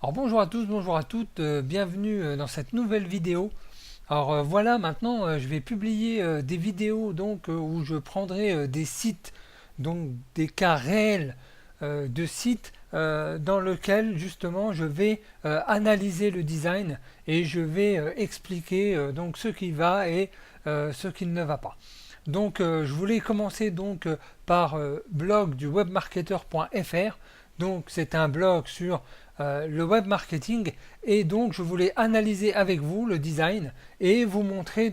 Alors bonjour à tous, bonjour à toutes, bienvenue dans cette nouvelle vidéo. Alors voilà, maintenant je vais publier des vidéos où je prendrai des sites, donc des cas réels de sites dans lesquels justement je vais analyser le design et je vais expliquer donc ce qui va et ce qui ne va pas. Donc je voulais commencer par blog du webmarketer.fr. Donc c'est un blog sur le web marketing et donc je voulais analyser avec vous le design et vous montrer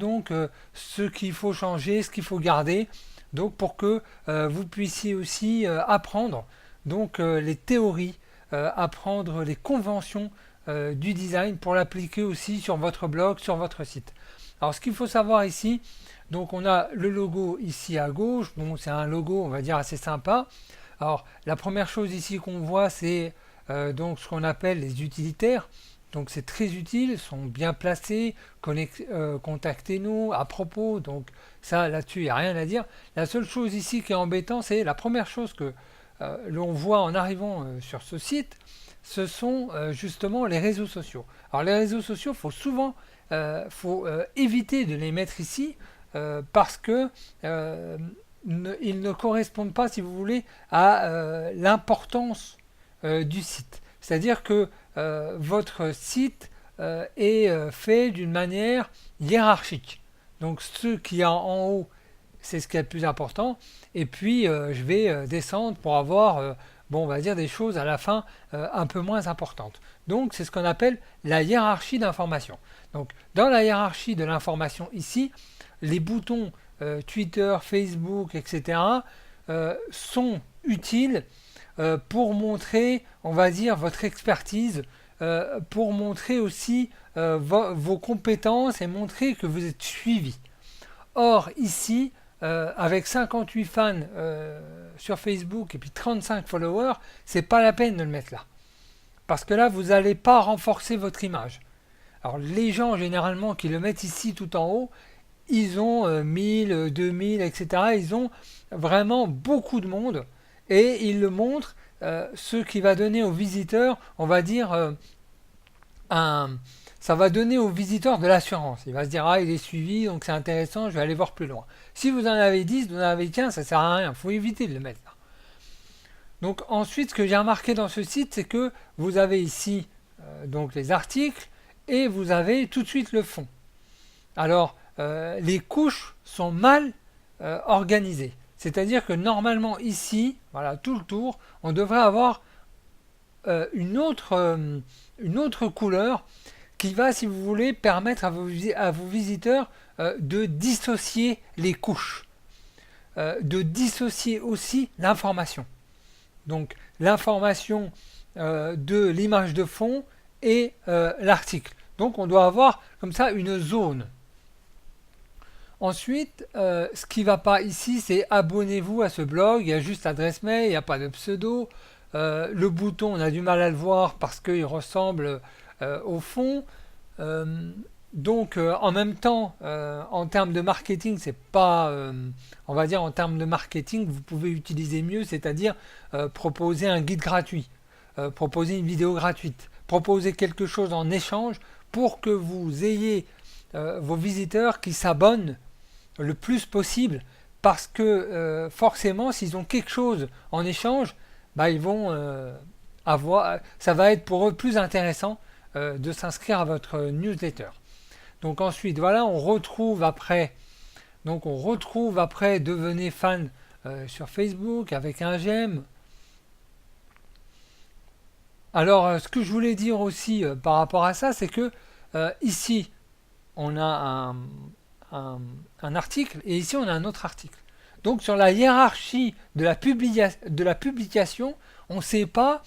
ce qu'il faut changer, ce qu'il faut garder, donc pour que vous puissiez aussi apprendre les théories, apprendre les conventions du design pour l'appliquer aussi sur votre blog, sur votre site. Alors ce qu'il faut savoir ici, donc on a le logo ici à gauche, bon c'est un logo on va dire assez sympa. Alors la première chose ici qu'on voit c'est donc ce qu'on appelle les utilitaires. Donc c'est très utile, sont bien placés, contactez-nous à propos, donc ça là-dessus il n'y a rien à dire. La seule chose ici qui est embêtant, c'est la première chose que l'on voit en arrivant sur ce site, ce sont justement les réseaux sociaux. Alors les réseaux sociaux, faut éviter de les mettre ici parce que ils ne correspondent pas, si vous voulez, à l'importance du site. C'est-à-dire que votre site est fait d'une manière hiérarchique. Donc ce qu'il y a en haut, c'est ce qui est le plus important. Et puis je vais descendre pour avoir, bon, on va dire des choses à la fin un peu moins importantes. Donc c'est ce qu'on appelle la hiérarchie d'information. Donc dans la hiérarchie de l'information ici, les boutons Twitter, Facebook, etc. Sont utiles pour montrer, on va dire, votre expertise, pour montrer aussi vos compétences et montrer que vous êtes suivi. Or, ici, avec 58 fans sur Facebook et puis 35 followers, c'est pas la peine de le mettre là. Parce que là, vous n'allez pas renforcer votre image. Alors, les gens, généralement, qui le mettent ici tout en haut, ils ont 1000, 2000, etc. Ils ont vraiment beaucoup de monde et ils le montrent, ce qui va donner aux visiteurs, on va dire, un, ça va donner aux visiteurs de l'assurance. Il va se dire, ah, il est suivi, donc c'est intéressant, je vais aller voir plus loin. Si vous en avez 10, vous en avez 15, ça sert à rien, il faut éviter de le mettre là. Donc ensuite, ce que j'ai remarqué dans ce site, c'est que vous avez ici donc les articles et vous avez tout de suite le fond. Alors, les couches sont mal organisées. C'est-à-dire que normalement ici, voilà, tout le tour, on devrait avoir une autre couleur qui va, si vous voulez, permettre à vos visiteurs de dissocier les couches, de dissocier aussi l'information. Donc l'information de l'image de fond et l'article. Donc on doit avoir comme ça une zone. Ensuite, ce qui ne va pas ici, c'est abonnez-vous à ce blog. Il y a juste adresse mail, il n'y a pas de pseudo. Le bouton, on a du mal à le voir parce qu'il ressemble au fond. En même temps, en termes de marketing, c'est pas, on va dire en termes de marketing, vous pouvez utiliser mieux, c'est-à-dire proposer un guide gratuit, proposer une vidéo gratuite, proposer quelque chose en échange pour que vous ayez vos visiteurs qui s'abonnent le plus possible parce que forcément s'ils ont quelque chose en échange, bah, ils vont ça va être pour eux plus intéressant de s'inscrire à votre newsletter. Donc ensuite voilà, on retrouve après devenez fan sur Facebook avec un j'aime. Alors ce que je voulais dire aussi par rapport à ça, c'est que ici on a un article et ici on a un autre article. Donc sur la hiérarchie de la publication, on ne sait pas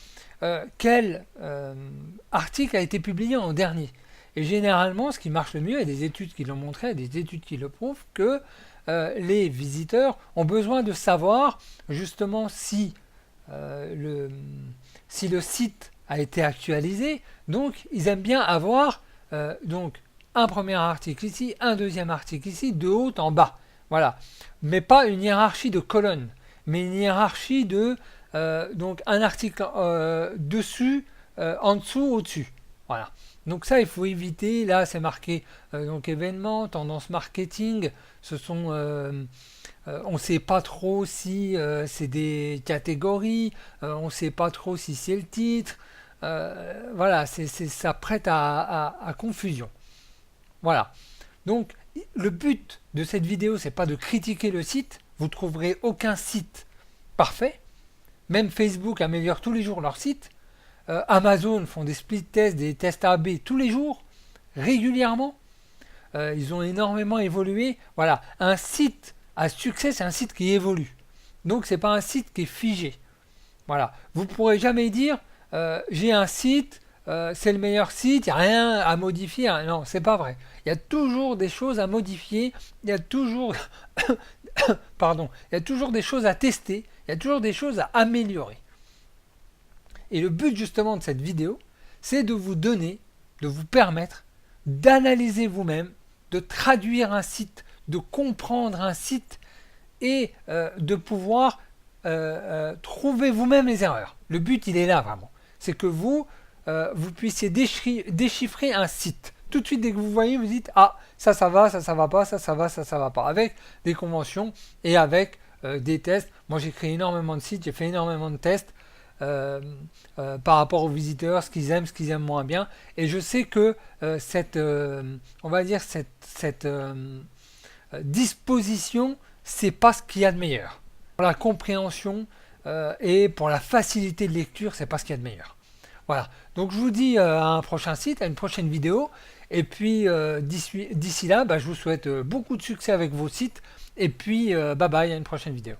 quel article a été publié en dernier. Et généralement, ce qui marche le mieux, il y a des études qui l'ont montré, des études qui le prouvent, que les visiteurs ont besoin de savoir justement si le site a été actualisé. Donc ils aiment bien avoir un premier article ici, un deuxième article ici, de haut en bas. Voilà. Mais pas une hiérarchie de colonnes, mais une hiérarchie de un article dessus en dessous, au-dessus. Voilà. Donc ça, il faut éviter. Là, c'est marqué donc événements, tendance marketing. Ce sont, on ne sait pas trop si c'est des catégories. On ne sait pas trop si c'est le titre. Voilà, ça prête à confusion. Voilà. Donc, le but de cette vidéo, c'est pas de critiquer le site. Vous trouverez aucun site parfait. Même Facebook améliore tous les jours leur site. Amazon font des split tests, des tests A/B tous les jours, régulièrement. Ils ont énormément évolué. Voilà, un site à succès, c'est un site qui évolue. Donc, c'est pas un site qui est figé. Voilà, vous pourrez jamais dire j'ai un site, c'est le meilleur site, il n'y a rien à modifier. Non, c'est pas vrai. Il y a toujours des choses à modifier, il y a toujours pardon, il y a toujours des choses à tester, il y a toujours des choses à améliorer. Et le but justement de cette vidéo, c'est de vous donner, de vous permettre d'analyser vous-même, de traduire un site, de comprendre un site et de pouvoir trouver vous-même les erreurs. Le but, il est là vraiment. C'est que vous puissiez déchiffrer un site. Tout de suite, dès que vous voyez, vous dites ah, ça va, ça va pas, ça va, ça va pas. Avec des conventions et avec des tests. Moi, j'ai créé énormément de sites, j'ai fait énormément de tests par rapport aux visiteurs, ce qu'ils aiment moins bien. Et je sais que on va dire cette disposition, c'est pas ce qu'il y a de meilleur. Pour la compréhension et pour la facilité de lecture, c'est pas ce qu'il y a de meilleur. Voilà. Donc je vous dis à un prochain site, à une prochaine vidéo. Et puis d'ici là, je vous souhaite beaucoup de succès avec vos sites. Et puis bye bye, à une prochaine vidéo.